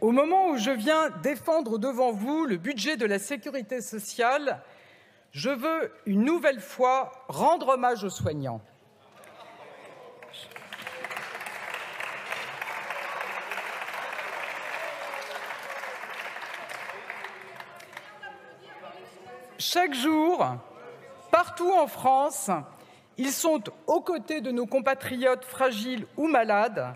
Au moment où je viens défendre devant vous le budget de la sécurité sociale, je veux une nouvelle fois rendre hommage aux soignants. Chaque jour, partout en France, ils sont aux côtés de nos compatriotes fragiles ou malades.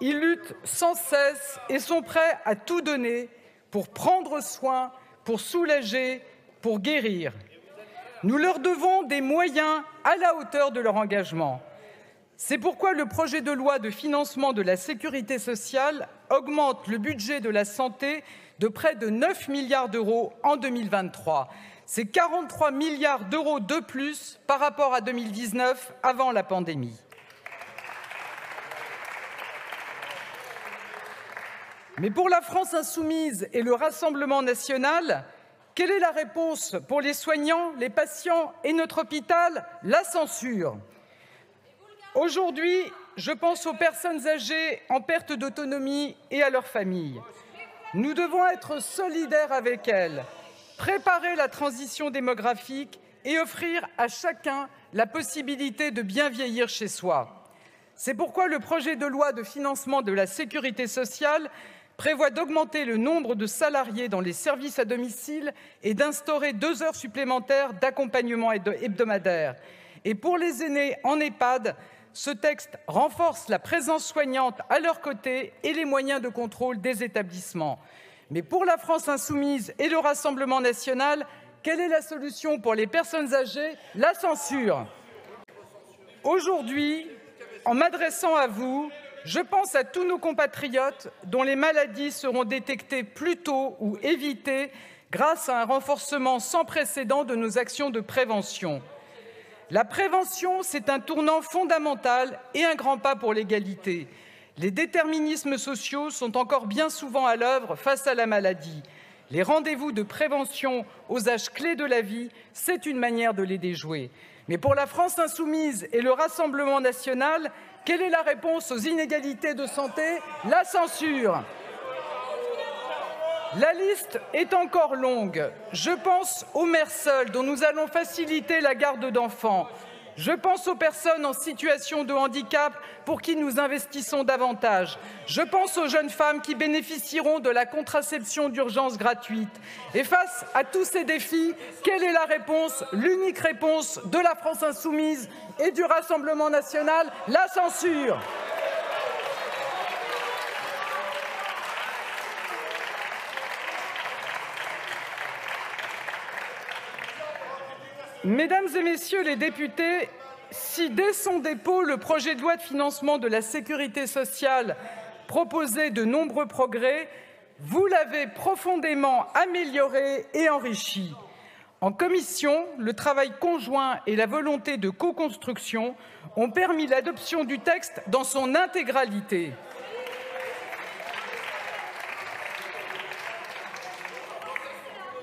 Ils luttent sans cesse et sont prêts à tout donner pour prendre soin, pour soulager, pour guérir. Nous leur devons des moyens à la hauteur de leur engagement. C'est pourquoi le projet de loi de financement de la sécurité sociale augmente le budget de la santé de près de 9 milliards d'euros en 2023. C'est 43 milliards d'euros de plus par rapport à 2019, avant la pandémie. Mais pour la France insoumise et le Rassemblement national, quelle est la réponse pour les soignants, les patients et notre hôpital? La censure. Aujourd'hui, je pense aux personnes âgées en perte d'autonomie et à leurs familles. Nous devons être solidaires avec elles, préparer la transition démographique et offrir à chacun la possibilité de bien vieillir chez soi. C'est pourquoi le projet de loi de financement de la sécurité sociale prévoit d'augmenter le nombre de salariés dans les services à domicile et d'instaurer 2 heures supplémentaires d'accompagnement hebdomadaire. Et pour les aînés en EHPAD, ce texte renforce la présence soignante à leur côté et les moyens de contrôle des établissements. Mais pour la France insoumise et le Rassemblement national, quelle est la solution pour les personnes âgées? La censure. Aujourd'hui, en m'adressant à vous, je pense à tous nos compatriotes dont les maladies seront détectées plus tôt ou évitées grâce à un renforcement sans précédent de nos actions de prévention. La prévention, c'est un tournant fondamental et un grand pas pour l'égalité. Les déterminismes sociaux sont encore bien souvent à l'œuvre face à la maladie. Les rendez-vous de prévention aux âges clés de la vie, c'est une manière de les déjouer. Mais pour la France insoumise et le Rassemblement national, quelle est la réponse aux inégalités de santé? La censure. La liste est encore longue. Je pense aux mères seules dont nous allons faciliter la garde d'enfants. Je pense aux personnes en situation de handicap pour qui nous investissons davantage. Je pense aux jeunes femmes qui bénéficieront de la contraception d'urgence gratuite. Et face à tous ces défis, quelle est la réponse? L'unique réponse de la France insoumise et du Rassemblement national? La censure. Mesdames et messieurs les députés, si dès son dépôt, le projet de loi de financement de la sécurité sociale proposait de nombreux progrès, vous l'avez profondément amélioré et enrichi. En commission, le travail conjoint et la volonté de co-construction ont permis l'adoption du texte dans son intégralité.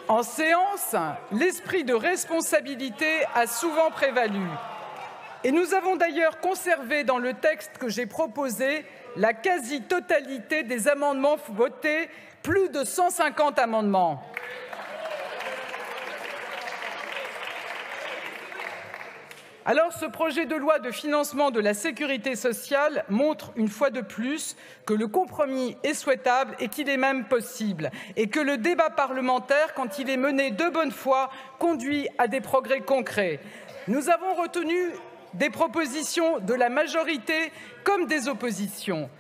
En séance, l'esprit de responsabilité a souvent prévalu. Et nous avons d'ailleurs conservé dans le texte que j'ai proposé la quasi-totalité des amendements votés, plus de 150 amendements. Alors, ce projet de loi de financement de la sécurité sociale montre une fois de plus que le compromis est souhaitable et qu'il est même possible, et que le débat parlementaire, quand il est mené de bonne foi, conduit à des progrès concrets. Nous avons retenu des propositions de la majorité comme des oppositions.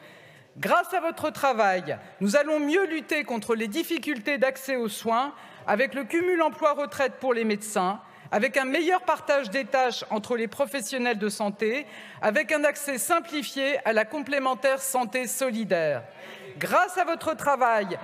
Grâce à votre travail, nous allons mieux lutter contre les difficultés d'accès aux soins avec le cumul emploi-retraite pour les médecins, avec un meilleur partage des tâches entre les professionnels de santé, avec un accès simplifié à la complémentaire santé solidaire. Grâce à votre travail,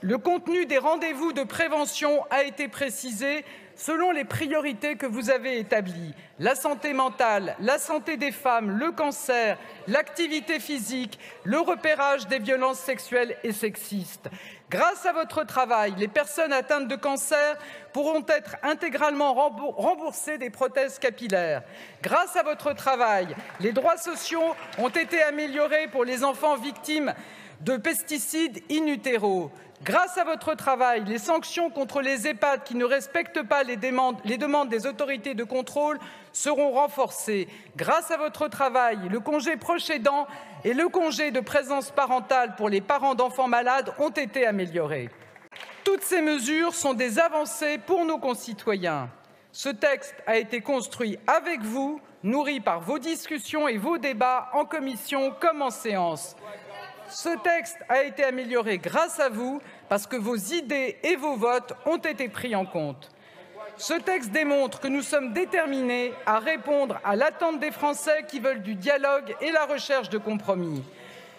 le contenu des rendez-vous de prévention a été précisé selon les priorités que vous avez établies: la santé mentale, la santé des femmes, le cancer, l'activité physique, le repérage des violences sexuelles et sexistes. Grâce à votre travail, les personnes atteintes de cancer pourront être intégralement remboursées des prothèses capillaires. Grâce à votre travail, les droits sociaux ont été améliorés pour les enfants victimes de pesticides in utero. Grâce à votre travail, les sanctions contre les EHPAD qui ne respectent pas les demandes des autorités de contrôle seront renforcées. Grâce à votre travail, le congé proche aidant et le congé de présence parentale pour les parents d'enfants malades ont été améliorés. Toutes ces mesures sont des avancées pour nos concitoyens. Ce texte a été construit avec vous, nourri par vos discussions et vos débats en commission comme en séance. Ce texte a été amélioré grâce à vous, parce que vos idées et vos votes ont été pris en compte. Ce texte démontre que nous sommes déterminés à répondre à l'attente des Français qui veulent du dialogue et la recherche de compromis.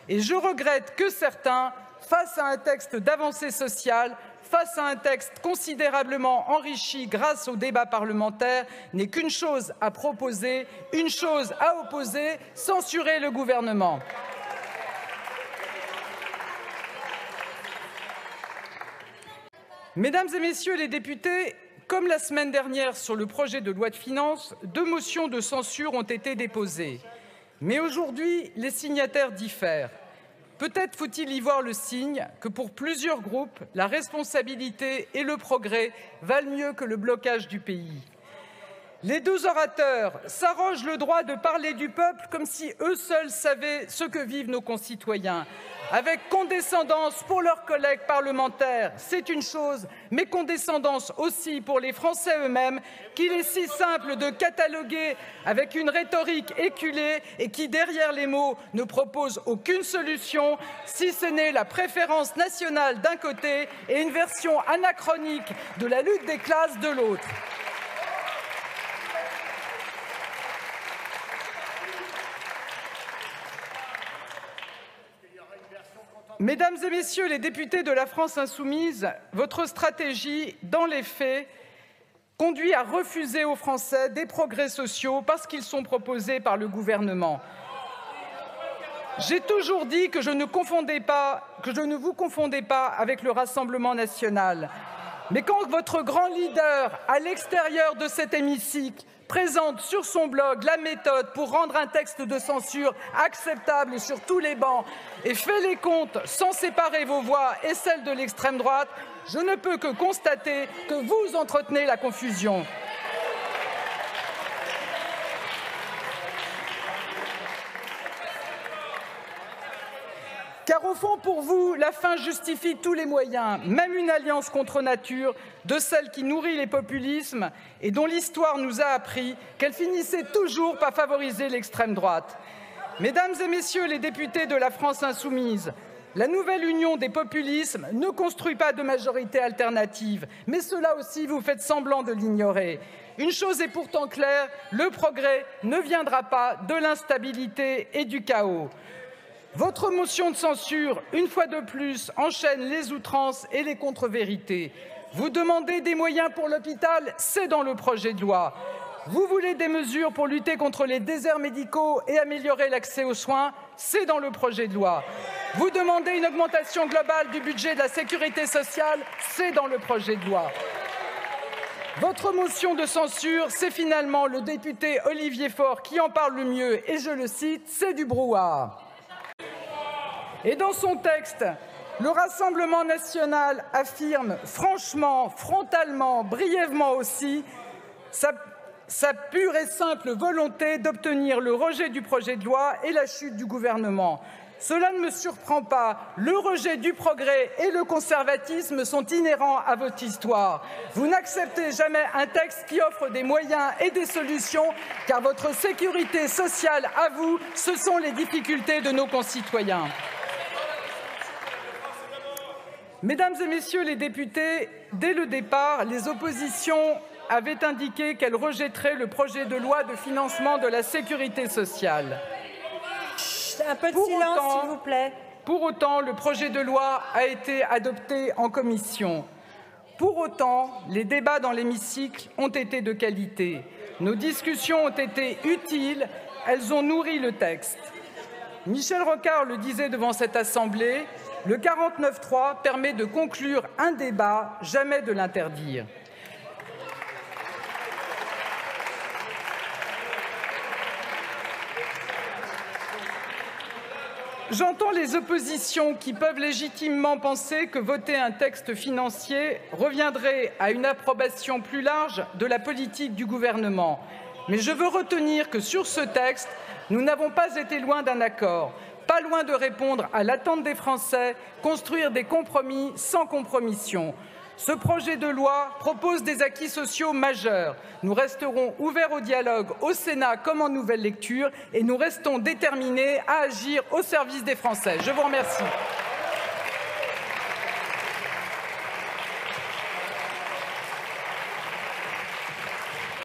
Et je regrette que certains, face à un texte d'avancée sociale, face à un texte considérablement enrichi grâce au débat parlementaire, n'aient qu'une chose à proposer, une chose à opposer, censurer le gouvernement. Mesdames et messieurs les députés, comme la semaine dernière sur le projet de loi de finances, 2 motions de censure ont été déposées. Mais aujourd'hui, les signataires diffèrent. Peut-être faut-il y voir le signe que pour plusieurs groupes, la responsabilité et le progrès valent mieux que le blocage du pays. Les 2 orateurs s'arrogent le droit de parler du peuple comme si eux seuls savaient ce que vivent nos concitoyens. Avec condescendance pour leurs collègues parlementaires, c'est une chose, mais condescendance aussi pour les Français eux-mêmes, qu'il est si simple de cataloguer avec une rhétorique éculée et qui, derrière les mots, ne propose aucune solution, si ce n'est la préférence nationale d'un côté et une version anachronique de la lutte des classes de l'autre. Mesdames et messieurs les députés de la France insoumise, votre stratégie, dans les faits, conduit à refuser aux Français des progrès sociaux parce qu'ils sont proposés par le gouvernement. J'ai toujours dit que je ne vous confondais pas avec le Rassemblement national. Mais quand votre grand leader, à l'extérieur de cet hémicycle, présente sur son blog la méthode pour rendre un texte de censure acceptable sur tous les bancs et fait les comptes sans séparer vos voix et celles de l'extrême droite, je ne peux que constater que vous entretenez la confusion. Car au fond, pour vous, la fin justifie tous les moyens, même une alliance contre nature, de celle qui nourrit les populismes et dont l'histoire nous a appris qu'elle finissait toujours par favoriser l'extrême droite. Mesdames et messieurs les députés de la France insoumise, la nouvelle union des populismes ne construit pas de majorité alternative, mais cela aussi, vous faites semblant de l'ignorer. Une chose est pourtant claire, le progrès ne viendra pas de l'instabilité et du chaos. Votre motion de censure, une fois de plus, enchaîne les outrances et les contre-vérités. Vous demandez des moyens pour l'hôpital, c'est dans le projet de loi. Vous voulez des mesures pour lutter contre les déserts médicaux et améliorer l'accès aux soins, c'est dans le projet de loi. Vous demandez une augmentation globale du budget de la sécurité sociale, c'est dans le projet de loi. Votre motion de censure, c'est finalement le député Olivier Faure qui en parle le mieux, et je le cite, c'est du brouhaha. Et dans son texte, le Rassemblement national affirme franchement, frontalement, brièvement aussi, sa pure et simple volonté d'obtenir le rejet du projet de loi et la chute du gouvernement. Cela ne me surprend pas. Le rejet du progrès et le conservatisme sont inhérents à votre histoire. Vous n'acceptez jamais un texte qui offre des moyens et des solutions, car votre sécurité sociale, à vous, ce sont les difficultés de nos concitoyens. Mesdames et messieurs les députés, dès le départ, les oppositions avaient indiqué qu'elles rejetteraient le projet de loi de financement de la sécurité sociale. Un peu de silence, s'il vous plaît. Pour autant, le projet de loi a été adopté en commission. Pour autant, les débats dans l'hémicycle ont été de qualité. Nos discussions ont été utiles, elles ont nourri le texte. Michel Rocard le disait devant cette Assemblée, le 49.3 permet de conclure un débat, jamais de l'interdire. J'entends les oppositions qui peuvent légitimement penser que voter un texte financier reviendrait à une approbation plus large de la politique du gouvernement. Mais je veux retenir que sur ce texte, nous n'avons pas été loin d'un accord, pas loin de répondre à l'attente des Français, construire des compromis sans compromission. Ce projet de loi propose des acquis sociaux majeurs. Nous resterons ouverts au dialogue au Sénat comme en nouvelle lecture et nous restons déterminés à agir au service des Français. Je vous remercie.